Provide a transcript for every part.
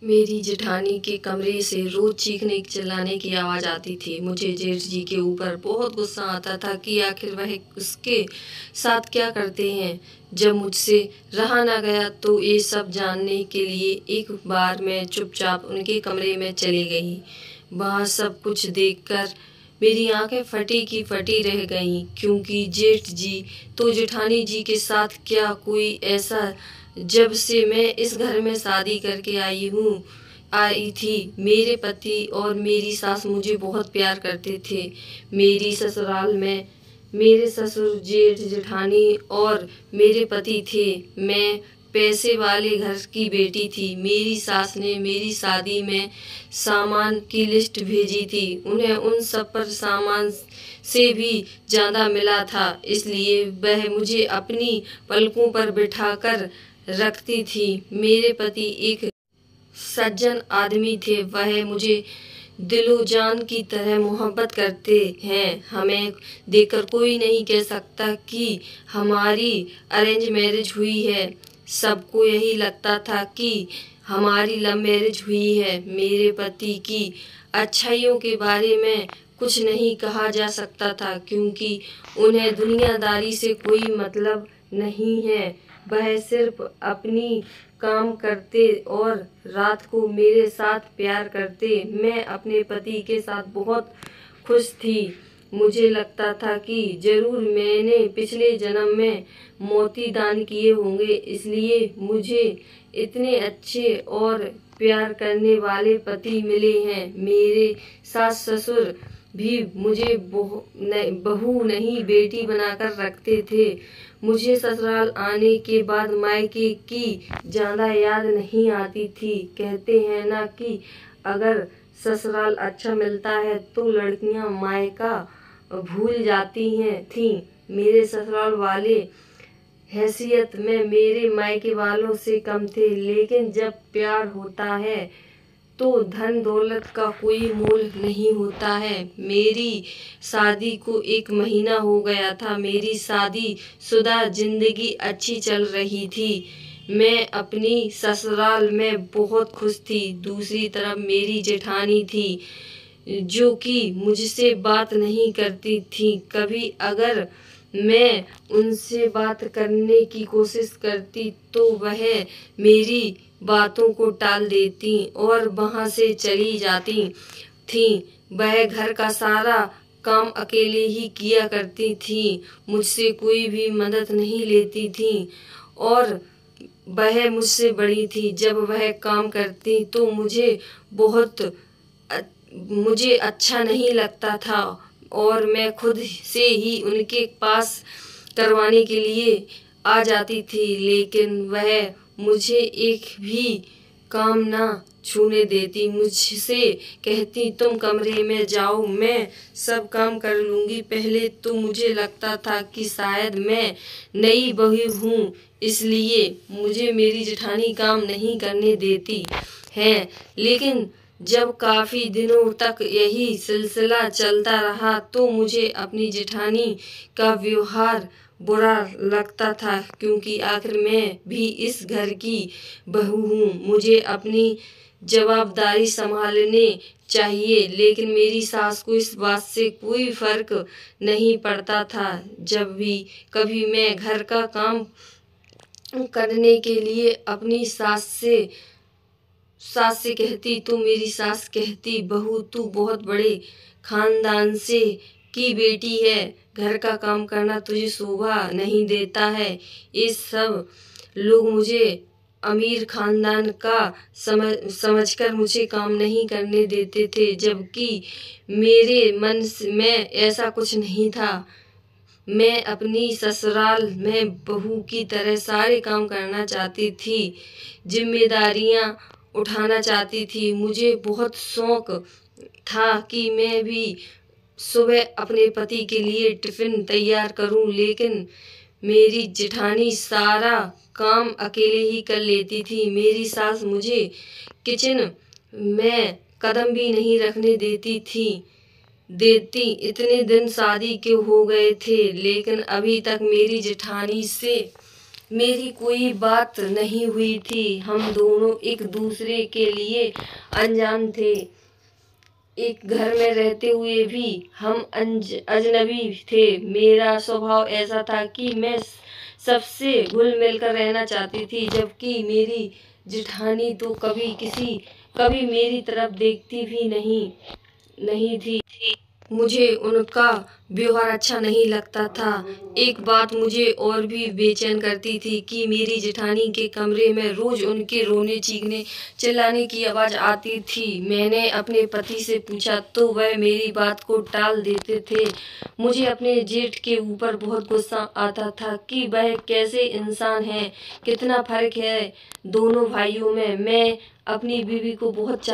मेरी जेठानी के कमरे से रोज चीखने चिल्लाने की आवाज़ आती थी। मुझे जेठ जी के ऊपर बहुत गुस्सा आता था कि आखिर वह उसके साथ क्या करते हैं। जब मुझसे रहा ना गया तो ये सब जानने के लिए एक बार मैं चुपचाप उनके कमरे में चली गई। वहाँ सब कुछ देखकर मेरी आंखें फटी की फटी रह गईं, क्योंकि जेठ जी तो जेठानी जी के साथ क्या कोई ऐसा। जब से मैं इस घर में शादी करके आई थी, मेरे पति और मेरी सास मुझे बहुत प्यार करते थे। मेरी ससुराल में मेरे ससुर, जेठ, जेठानी और मेरे पति थे। मैं पैसे वाले घर की बेटी थी। मेरी सास ने मेरी शादी में सामान की लिस्ट भेजी थी। उन्हें उन सब पर सामान से भी ज़्यादा मिला था, इसलिए वह मुझे अपनी पलकों पर बिठाकर रखती थी। मेरे पति एक सज्जन आदमी थे। वह मुझे दिलो जान की तरह मोहब्बत करते हैं। हमें देखकर कोई नहीं कह सकता कि हमारी अरेंज मैरिज हुई है। सबको यही लगता था कि हमारी लव मैरिज हुई है। मेरे पति की अच्छाइयों के बारे में कुछ नहीं कहा जा सकता था, क्योंकि उन्हें दुनियादारी से कोई मतलब नहीं है। वह सिर्फ अपनी काम करते और रात को मेरे साथ प्यार करते। मैं अपने पति के साथ बहुत खुश थी। मुझे लगता था कि जरूर मैंने पिछले जन्म में मोती दान किए होंगे, इसलिए मुझे इतने अच्छे और प्यार करने वाले पति मिले हैं। मेरे सास ससुर भी मुझे बहू नहीं बेटी बनाकर रखते थे। मुझे ससुराल आने के बाद मायके की ज़्यादा याद नहीं आती थी। कहते हैं ना कि अगर ससुराल अच्छा मिलता है तो लड़कियां मायका भूल जाती थीं। मेरे ससुराल वाले हैसियत में मेरे मायके वालों से कम थे, लेकिन जब प्यार होता है तो धन दौलत का कोई मोल नहीं होता है। मेरी शादी को 1 महीना हो गया था। मेरी शादी शुदा जिंदगी अच्छी चल रही थी। मैं अपनी ससुराल में बहुत खुश थी। दूसरी तरफ मेरी जेठानी थी, जो कि मुझसे बात नहीं करती थी। कभी अगर मैं उनसे बात करने की कोशिश करती तो वह मेरी बातों को टाल देती और वहां से चली जाती थी। वह घर का सारा काम अकेले ही किया करती थी। मुझसे कोई भी मदद नहीं लेती थी और वह मुझसे बड़ी थी। जब वह काम करती तो मुझे अच्छा नहीं लगता था और मैं खुद से ही उनके पास करवाने के लिए आ जाती थी, लेकिन वह मुझे एक भी काम ना छूने देती। मुझसे कहती, तुम कमरे में जाओ, मैं सब काम कर लूँगी। पहले तो मुझे लगता था कि शायद मैं नई बहू हूँ, इसलिए मुझे मेरी जेठानी काम नहीं करने देती है। लेकिन जब काफ़ी दिनों तक यही सिलसिला चलता रहा तो मुझे अपनी जेठानी का व्यवहार बुरा लगता था, क्योंकि आखिर मैं भी इस घर की बहू हूँ। मुझे अपनी जवाबदारी संभालने चाहिए, लेकिन मेरी सास को इस बात से कोई फर्क नहीं पड़ता था। जब भी कभी मैं घर का काम करने के लिए अपनी सास से कहती तो मेरी सास कहती, बहू तू बहुत बड़े खानदान से की बेटी है, घर का काम करना तुझे शोभा नहीं देता है। ये सब लोग मुझे अमीर खानदान का समझकर मुझे काम नहीं करने देते थे, जबकि मेरे मन में ऐसा कुछ नहीं था। मैं अपनी ससुराल में बहू की तरह सारे काम करना चाहती थी, जिम्मेदारियां उठाना चाहती थी। मुझे बहुत शौक था कि मैं भी सुबह अपने पति के लिए टिफ़िन तैयार करूं, लेकिन मेरी जेठानी सारा काम अकेले ही कर लेती थी। मेरी सास मुझे किचन में कदम भी नहीं रखने देती। इतने दिन शादी के हो गए थे, लेकिन अभी तक मेरी जेठानी से मेरी कोई बात नहीं हुई थी। हम दोनों एक दूसरे के लिए अनजान थे। एक घर में रहते हुए भी हम अजनबी थे। मेरा स्वभाव ऐसा था कि मैं सबसे घुल मिल कर रहना चाहती थी, जबकि मेरी जिठानी तो कभी मेरी तरफ देखती भी नहीं थी। मुझे उनका व्यवहार अच्छा नहीं लगता था। एक बात मुझे और भी बेचैन करती थी कि मेरी जेठानी के कमरे में रोज उनके रोने चीखने चिल्लाने की आवाज़ आती थी। मैंने अपने पति से पूछा तो वह मेरी बात को टाल देते थे। मुझे अपने जेठ के ऊपर बहुत गुस्सा आता था कि वह कैसे इंसान है, कितना फर्क है दोनों भाइयों में। मैं अपनी बीवी को बहुत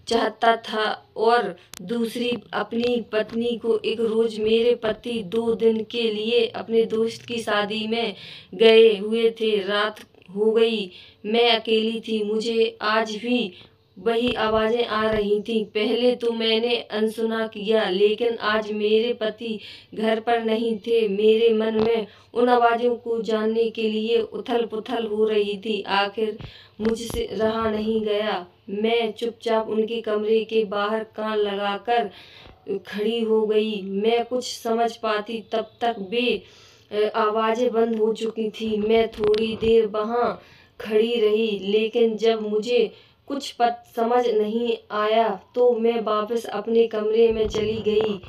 चाहता था और दूसरी अपनी पत्नी को। एक रोज मेरे पति 2 दिन के लिए अपने दोस्त की शादी में गए हुए थे। रात हो गई, मैं अकेली थी। मुझे आज भी वही आवाजें आ रही थीं। पहले तो मैंने अनसुना किया, लेकिन आज मेरे पति घर पर नहीं थे। मेरे मन में उन आवाज़ों को जानने के लिए उथल पुथल हो रही थी। आखिर मुझसे रहा नहीं गया। मैं चुपचाप उनके कमरे के बाहर कान लगाकर खड़ी हो गई। मैं कुछ समझ पाती तब तक वे आवाज़ें बंद हो चुकी थी। मैं थोड़ी देर वहाँ खड़ी रही, लेकिन जब मुझे कुछ समझ नहीं आया तो मैं वापस अपने कमरे में चली गई,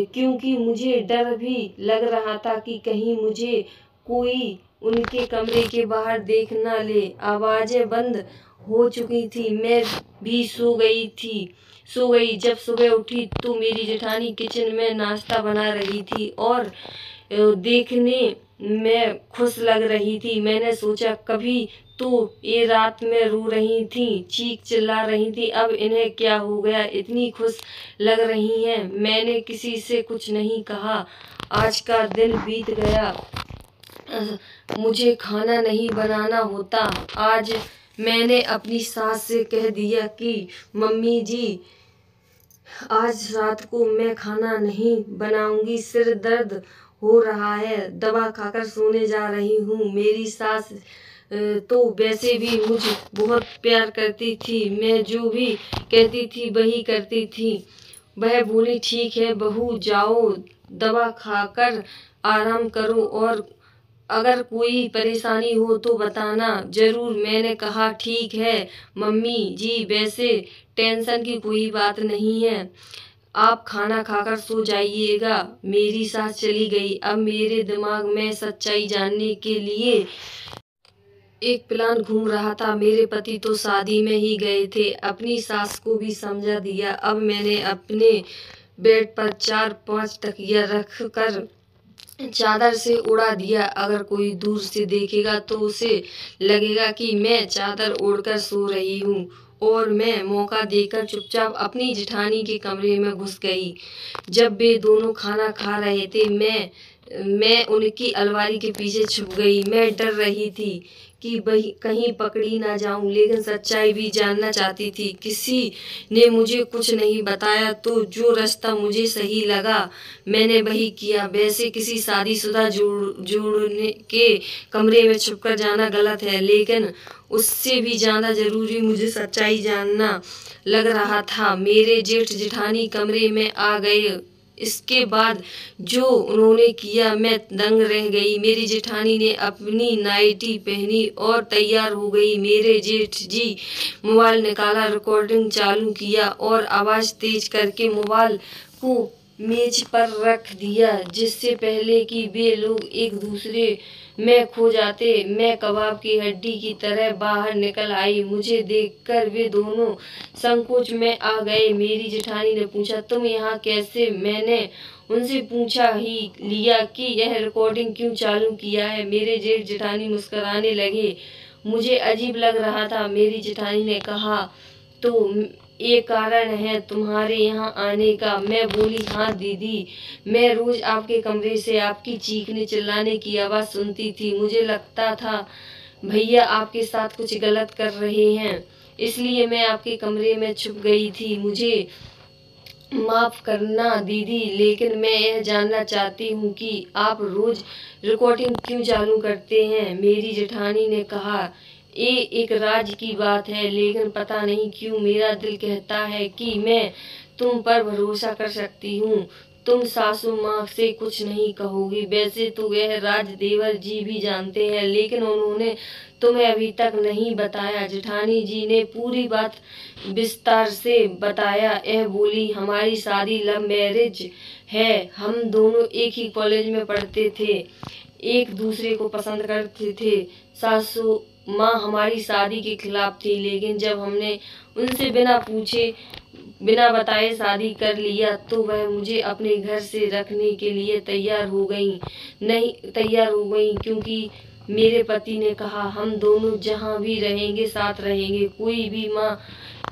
क्योंकि मुझे डर भी लग रहा था कि कहीं मुझे कोई उनके कमरे के बाहर देख न ले। आवाज़ें बंद हो चुकी थी। मैं भी सो गई। जब सुबह उठी तो मेरी जेठानी किचन में नाश्ता बना रही थी और देखने में खुश लग रही थी। मैंने सोचा कभी तो ये रात में रो रही थी, चीख चिल्ला रही थी, अब इन्हें क्या हो गया, इतनी खुश लग रही हैं। मैंने किसी से कुछ नहीं कहा। आज का दिन बीत गया। मुझे खाना नहीं बनाना होता। आज मैंने अपनी सास से कह दिया कि मम्मी जी, आज रात को मैं खाना नहीं बनाऊंगी, सिर दर्द हो रहा है, दवा खाकर सोने जा रही हूँ। मेरी सास तो वैसे भी मुझे बहुत प्यार करती थी। मैं जो भी कहती थी वही करती थी। वह बोली ठीक है बहू, जाओ दवा खाकर आराम करो और अगर कोई परेशानी हो तो बताना जरूर। मैंने कहा ठीक है मम्मी जी, वैसे टेंशन की कोई बात नहीं है, आप खाना खाकर सो जाइएगा। मेरी सास चली गई। अब मेरे दिमाग में सच्चाई जानने के लिए एक प्लान घूम रहा था। मेरे पति तो शादी में ही गए थे। अपनी सास को भी समझा दिया। अब मैंने अपने बेड पर 4-5 तकिया रख कर चादर से उड़ा दिया। अगर कोई दूर से देखेगा तो उसे लगेगा कि मैं चादर ओढ़कर सो रही हूँ। और मैं मौका देकर चुपचाप अपनी जेठानी के कमरे में घुस गई। जब वे दोनों खाना खा रहे थे, मैं उनकी अलमारी के पीछे छुप गई। मैं डर रही थी कि वही कहीं पकड़ी ना जाऊं, लेकिन सच्चाई भी जानना चाहती थी। किसी ने मुझे कुछ नहीं बताया तो जो रास्ता मुझे सही लगा मैंने वही किया। वैसे किसी शादीशुदा जोड़ने के कमरे में छुपकर जाना गलत है, लेकिन उससे भी ज़्यादा ज़रूरी मुझे सच्चाई जानना लग रहा था। मेरे जेठ जेठानी कमरे में आ गए। इसके बाद जो उन्होंने किया मैं दंग रह गई। मेरी जेठानी ने अपनी नाइटी पहनी और तैयार हो गई। मेरे जेठ जी मोबाइल निकाला, रिकॉर्डिंग चालू किया और आवाज़ तेज करके मोबाइल को मेज पर रख दिया, जिससे पहले कि वे लोग एक दूसरे में खो जाते मैं कबाब की हड्डी की तरह बाहर निकल आई। मुझे देखकर वे दोनों संकोच में आ गए। मेरी जेठानी ने पूछा तुम यहाँ कैसे? मैंने उनसे पूछा ही लिया कि यह रिकॉर्डिंग क्यों चालू किया है। मेरे जेठ जेठानी मुस्कुराने लगे। मुझे अजीब लग रहा था। मेरी जेठानी ने कहा तो ये कारण है तुम्हारे यहाँ आने का? मैं बोली हाँ दीदी, मैं रोज आपके कमरे से आपकी चीखने चिल्लाने की आवाज़ सुनती थी। मुझे लगता था भैया आपके साथ कुछ गलत कर रहे हैं, इसलिए मैं आपके कमरे में छुप गई थी। मुझे माफ़ करना दीदी, लेकिन मैं यह जानना चाहती हूँ कि आप रोज़ रिकॉर्डिंग क्यों चालू करते हैं। मेरी जेठानी ने कहा, ये एक राज की बात है, लेकिन पता नहीं क्यों मेरा दिल कहता है कि मैं तुम पर भरोसा कर सकती हूँ। तुम सासू माँ से कुछ नहीं कहोगी। वैसे तो यह राज देवर जी भी जानते हैं, लेकिन उन्होंने तुम्हें अभी तक नहीं बताया। जेठानी जी ने पूरी बात विस्तार से बताया। यह बोली, हमारी शादी लव मैरिज है। हम दोनों एक ही कॉलेज में पढ़ते थे, एक दूसरे को पसंद करते थे। सासू माँ हमारी शादी के खिलाफ थी, लेकिन जब हमने उनसे बिना पूछे बिना बताए शादी कर लिया तो वह मुझे अपने घर से रखने के लिए तैयार हो गई, क्योंकि मेरे पति ने कहा, हम दोनों जहाँ भी रहेंगे साथ रहेंगे। कोई भी माँ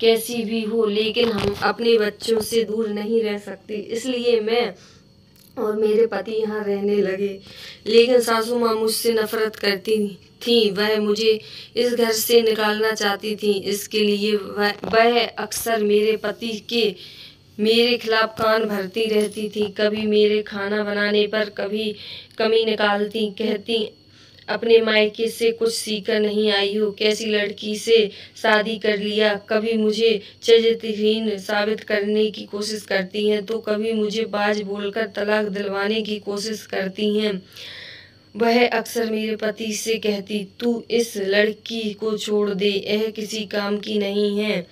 कैसी भी हो, लेकिन हम अपने बच्चों से दूर नहीं रह सकते। इसलिए मैं और मेरे पति यहाँ रहने लगे। लेकिन सासू माँ मुझसे नफरत करती थी। वह मुझे इस घर से निकालना चाहती थी। इसके लिए वह अक्सर मेरे पति के मेरे खिलाफ कान भरती रहती थी। कभी मेरे खाना बनाने पर कभी कमी निकालती, कहती अपने मायके से कुछ सीखकर नहीं आई हो, कैसी लड़की से शादी कर लिया। कभी मुझे चरित्रहीन साबित करने की कोशिश करती हैं, तो कभी मुझे बाज बोलकर तलाक दिलवाने की कोशिश करती हैं। वह अक्सर मेरे पति से कहती, तू इस लड़की को छोड़ दे, यह किसी काम की नहीं है।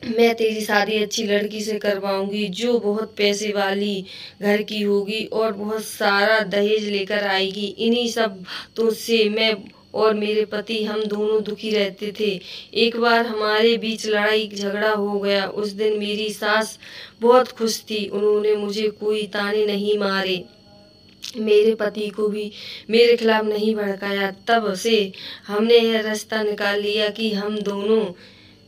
मैं तेरी शादी अच्छी लड़की से करवाऊंगी, जो बहुत पैसे वाली घर की होगी और बहुत सारा दहेज लेकर आएगी। इन्हीं सब बातों से मैं और मेरे पति हम दोनों दुखी रहते थे। एक बार हमारे बीच लड़ाई झगड़ा हो गया। उस दिन मेरी सास बहुत खुश थी। उन्होंने मुझे कोई ताने नहीं मारे, मेरे पति को भी मेरे खिलाफ नहीं भड़काया। तब से हमने यह रास्ता निकाल लिया कि हम दोनों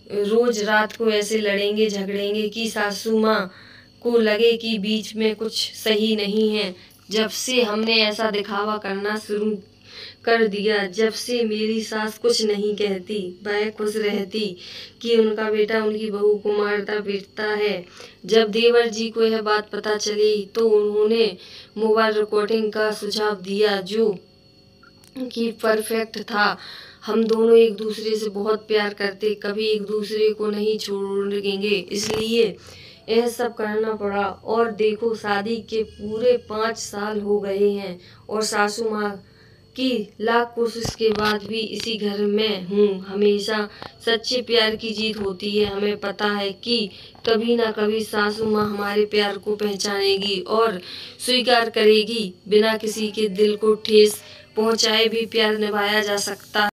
रोज रात को ऐसे लड़ेंगे झगड़ेंगे कि सासू माँ को लगे कि बीच में कुछ सही नहीं है। जब से हमने ऐसा दिखावा करना शुरू कर दिया, जब से मेरी सास कुछ नहीं कहती, वह खुश रहती कि उनका बेटा उनकी बहू को मारता पीटता है। जब देवर जी को यह बात पता चली तो उन्होंने मोबाइल रिकॉर्डिंग का सुझाव दिया, जो कि परफेक्ट था। हम दोनों एक दूसरे से बहुत प्यार करते, कभी एक दूसरे को नहीं छोड़ेंगे, इसलिए यह सब करना पड़ा। और देखो, शादी के पूरे 5 साल हो गए हैं और सासू माँ की लाख कोशिश के बाद भी इसी घर में हूँ। हमेशा सच्चे प्यार की जीत होती है। हमें पता है कि कभी ना कभी सासू माँ हमारे प्यार को पहचानेगी और स्वीकार करेगी। बिना किसी के दिल को ठेस पहुँचाए भी प्यार निभाया जा सकता है।